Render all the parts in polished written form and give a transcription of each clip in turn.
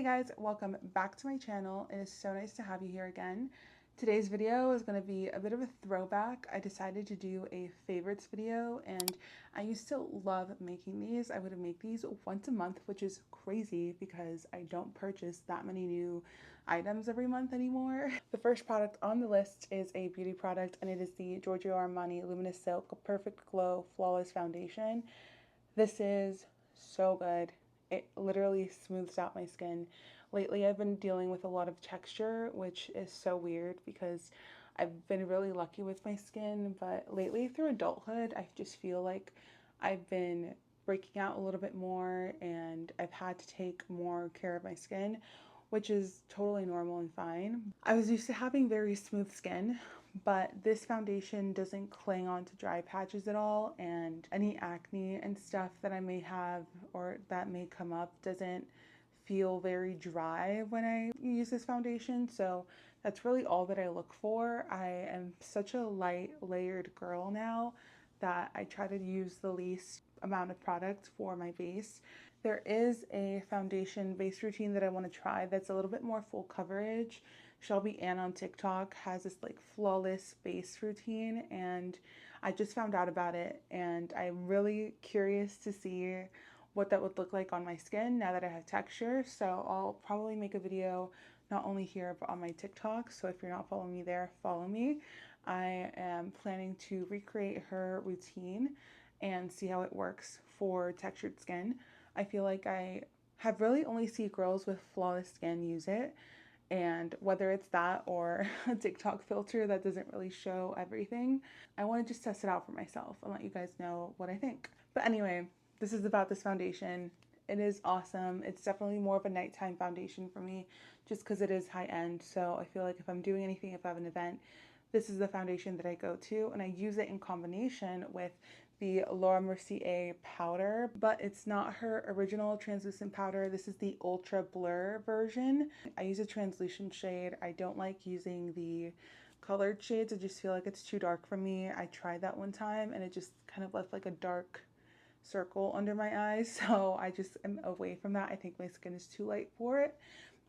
Hey guys, welcome back to my channel. It is so nice to have you here again. Today's video is going to be a bit of a throwback. I decided to do a favorites video and I used to love making these. I would make these once a month, which is crazy because I don't purchase that many new items every month anymore. The first product on the list is a beauty product and it is the Giorgio Armani Luminous Silk Perfect Glow Flawless Foundation. This is so good. It literally smooths out my skin. Lately, I've been dealing with a lot of texture, which is so weird because I've been really lucky with my skin, but lately through adulthood, I just feel like I've been breaking out a little bit more and I've had to take more care of my skin, which is totally normal and fine. I was used to having very smooth skin, but this foundation doesn't cling on to dry patches at all, and any acne and stuff that I may have or that may come up doesn't feel very dry when I use this foundation. So that's really all that I look for. I am such a light layered girl now that I try to use the least amount of product for my base. There is a foundation base routine that I want to try that's a little bit more full coverage. Shelby Ann on TikTok has this like flawless base routine and I just found out about it and I'm really curious to see what that would look like on my skin now that I have texture. So I'll probably make a video not only here but on my TikTok. So if you're not following me there, follow me. I am planning to recreate her routine and see how it works for textured skin. I feel like I have really only seen girls with flawless skin use it, and whether it's that or a TikTok filter that doesn't really show everything, I want to just test it out for myself and let you guys know what I think. But anyway, this is about this foundation. It is awesome. It's definitely more of a nighttime foundation for me just because it is high end. So I feel like if I'm doing anything, if I have an event, this is the foundation that I go to, and I use it in combination with the Laura Mercier powder, but it's not her original translucent powder. This is the Ultra Blur version. I use a translucent shade. I don't like using the colored shades. I just feel like it's too dark for me. I tried that one time and it just kind of left like a dark circle under my eyes, so I just am away from that. I think my skin is too light for it,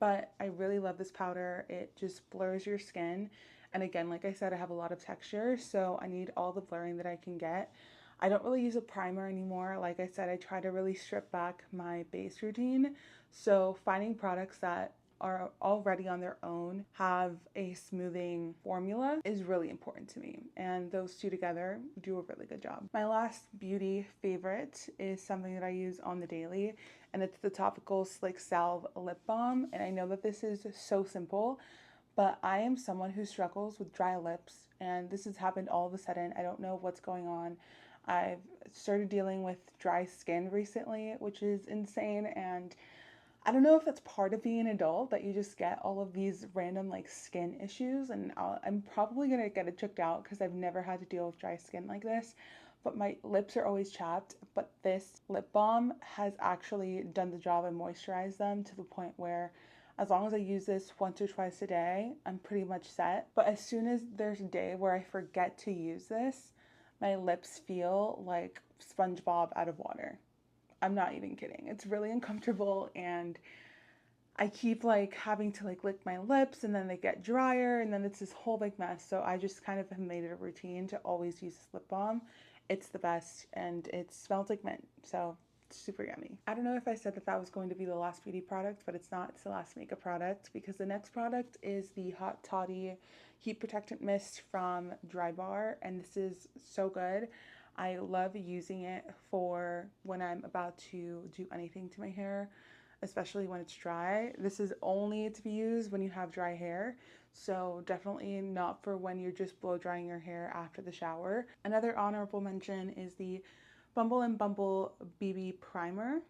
but I really love this powder. It just blurs your skin, and again, like I said, I have a lot of texture, so I need all the blurring that I can get. I don't really use a primer anymore. Like I said, I try to really strip back my base routine, so finding products that are already on their own have a smoothing formula is really important to me, and those two together do a really good job. My last beauty favorite is something that I use on the daily, and it's the topical Slick Salve lip balm. And I know that this is so simple, but I am someone who struggles with dry lips, and this has happened all of a sudden. I don't know what's going on. I've started dealing with dry skin recently, which is insane, and I don't know if that's part of being an adult, that you just get all of these random like skin issues, and I'm probably gonna get it checked out because I've never had to deal with dry skin like this, but my lips are always chapped. But this lip balm has actually done the job and moisturized them to the point where as long as I use this once or twice a day, I'm pretty much set. But as soon as there's a day where I forget to use this, my lips feel like SpongeBob out of water. I'm not even kidding. It's really uncomfortable, and I keep like having to like lick my lips and then they get drier and then it's this whole big mess. So I just kind of have made it a routine to always use this lip balm. It's the best and it smells like mint. So it's super yummy. I don't know if I said that that was going to be the last beauty product, but it's not. It's the last makeup product because the next product is the Hot Toddy Heat Protectant Mist from Drybar, and this is so good. I love using it for when I'm about to do anything to my hair, especially when it's dry. This is only to be used when you have dry hair, so definitely not for when you're just blow drying your hair after the shower. Another honorable mention is the Bumble and Bumble BB Primer.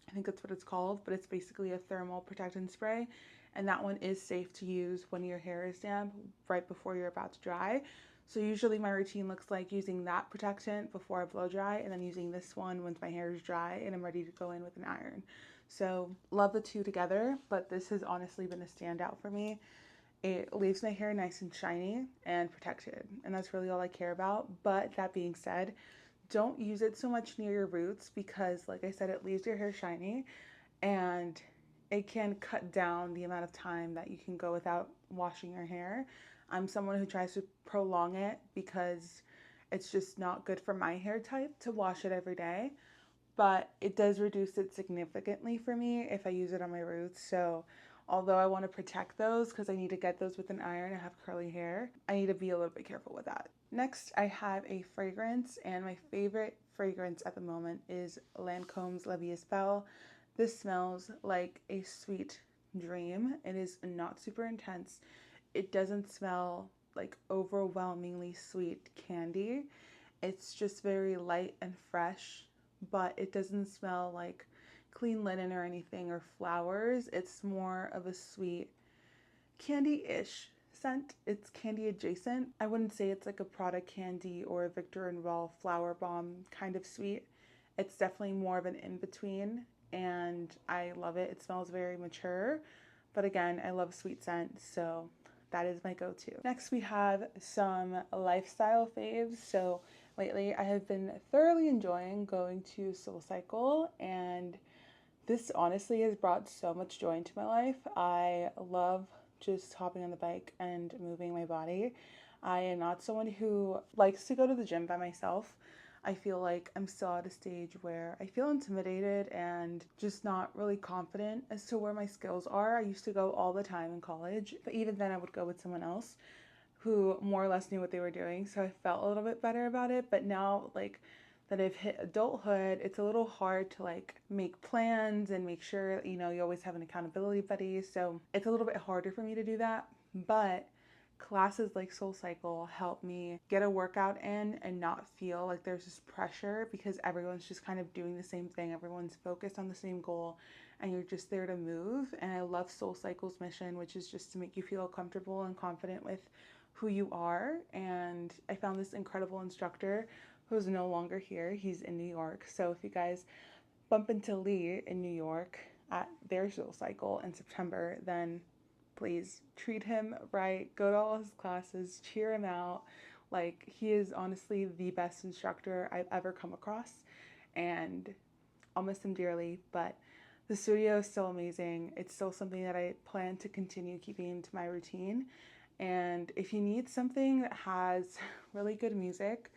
I think that's what it's called, but it's basically a thermal protectant spray, and that one is safe to use when your hair is damp right before you're about to dry. So usually my routine looks like using that protectant before I blow dry and then using this one once my hair is dry and I'm ready to go in with an iron. So love the two together, but this has honestly been a standout for me. It leaves my hair nice and shiny and protected, and that's really all I care about. But that being said, don't use it so much near your roots because, like I said, it leaves your hair shiny and it can cut down the amount of time that you can go without washing your hair. I'm someone who tries to prolong it because it's just not good for my hair type to wash it every day, but it does reduce it significantly for me if I use it on my roots. So although I want to protect those because I need to get those with an iron, I have curly hair, I need to be a little bit careful with that. Next, I have a fragrance, and my favorite fragrance at the moment is Lancome's La Vie Est Belle. This smells like a sweet dream. It is not super intense. It doesn't smell like overwhelmingly sweet candy. It's just very light and fresh, but it doesn't smell like clean linen or anything or flowers. It's more of a sweet candy-ish scent. It's candy adjacent. I wouldn't say it's like a Prada candy or a Victor and Rolf flower bomb kind of sweet. It's definitely more of an in-between, and I love it. It smells very mature, but again, I love sweet scent, so that is my go-to. Next, we have some lifestyle faves. So lately, I have been thoroughly enjoying going to SoulCycle, and this honestly has brought so much joy into my life. I love just hopping on the bike and moving my body. I am not someone who likes to go to the gym by myself. I feel like I'm still at a stage where I feel intimidated and just not really confident as to where my skills are. I used to go all the time in college, but even then I would go with someone else who more or less knew what they were doing, so I felt a little bit better about it. But now, like, that I've hit adulthood, it's a little hard to like make plans and make sure, you know, you always have an accountability buddy. So it's a little bit harder for me to do that. But classes like SoulCycle help me get a workout in and not feel like there's this pressure because everyone's just kind of doing the same thing. Everyone's focused on the same goal and you're just there to move. And I love SoulCycle's mission, which is just to make you feel comfortable and confident with who you are. And I found this incredible instructor who's no longer here. He's in New York. So if you guys bump into Lee in New York at their SoulCycle in September, then please treat him right. Go to all his classes, cheer him out. Like, he is honestly the best instructor I've ever come across, and I'll miss him dearly, but the studio is still amazing. It's still something that I plan to continue keeping into my routine. And if you need something that has really good music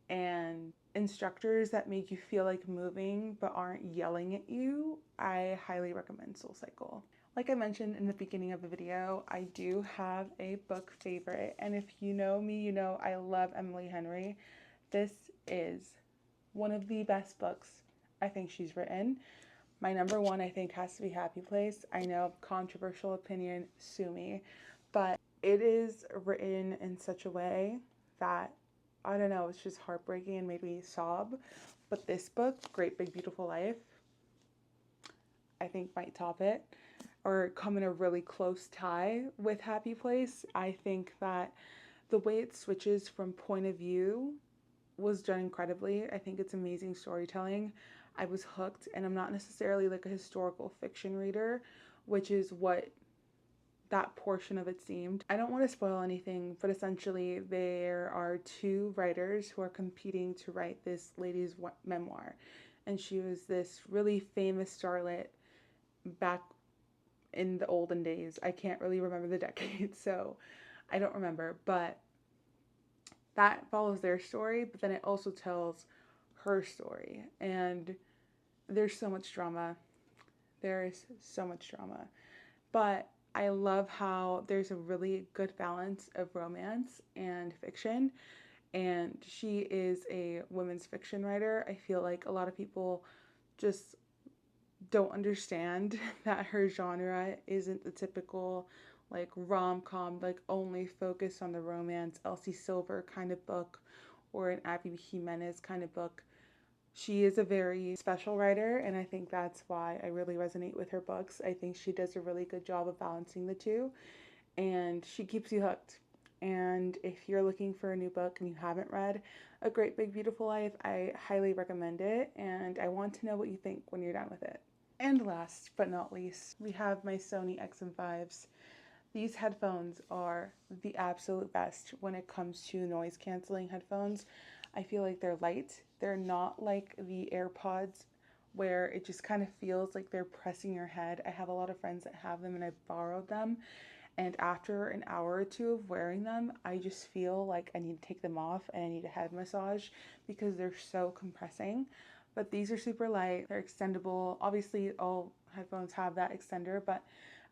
and instructors that make you feel like moving but aren't yelling at you, I highly recommend SoulCycle. Like I mentioned in the beginning of the video, I do have a book favorite, and if you know me, you know I love Emily Henry. This is one of the best books I think she's written. My number one, I think, has to be Happy Place. I know, controversial opinion, sue me, but it is written in such a way that, I don't know, it's just heartbreaking and made me sob. But this book, Great Big Beautiful Life, I think might top it or come in a really close tie with Happy Place. I think that the way it switches from point of view was done incredibly. I think it's amazing storytelling. I was hooked, and I'm not necessarily like a historical fiction reader, which is what that portion of it seemed. I don't want to spoil anything, but essentially there are two writers who are competing to write this lady's memoir. And she was this really famous starlet back in the olden days. I can't really remember the decade, so I don't remember, but that follows their story, but then it also tells her story. And there's so much drama. There is so much drama. But I love how there's a really good balance of romance and fiction. And she is a women's fiction writer. I feel like a lot of people just don't understand that her genre isn't the typical like rom-com, like only focused on the romance, Elsie Silver kind of book or an Abby Jimenez kind of book. She is a very special writer, and I think that's why I really resonate with her books. I think she does a really good job of balancing the two, and she keeps you hooked. And if you're looking for a new book and you haven't read A Great Big Beautiful Life, I highly recommend it, and I want to know what you think when you're done with it. And last but not least, we have my Sony XM5s. These headphones are the absolute best when it comes to noise canceling headphones. I feel like they're light. They're not like the AirPods where it just kind of feels like they're pressing your head. I have a lot of friends that have them and I borrowed them. And after an hour or two of wearing them, I just feel like I need to take them off and I need a head massage because they're so compressing. But these are super light, they're extendable. Obviously, all headphones have that extender, but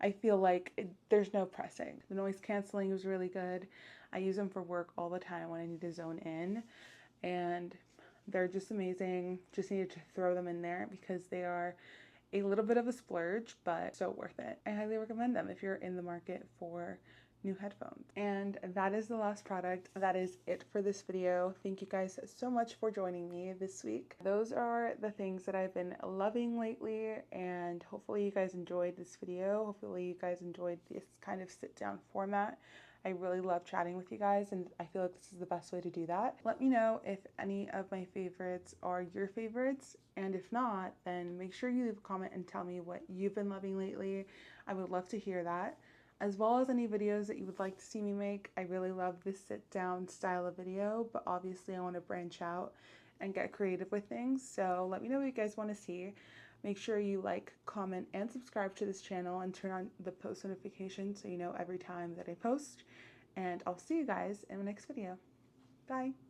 I feel like there's no pressing. The noise canceling is really good. I use them for work all the time when I need to zone in, and they're just amazing. Just needed to throw them in there because they are a little bit of a splurge, but so worth it. I highly recommend them if you're in the market for new headphones. And that is the last product. That is it for this video. Thank you guys so much for joining me this week. Those are the things that I've been loving lately, and hopefully you guys enjoyed this video. Hopefully you guys enjoyed this kind of sit down format. I really love chatting with you guys, and I feel like this is the best way to do that. Let me know if any of my favorites are your favorites, and if not, then make sure you leave a comment and tell me what you've been loving lately. I would love to hear that, as well as any videos that you would like to see me make. I really love this sit down style of video, but obviously I want to branch out and get creative with things, so let me know what you guys want to see. Make sure you like, comment, and subscribe to this channel and turn on the post notifications so you know every time that I post. And I'll see you guys in the next video. Bye!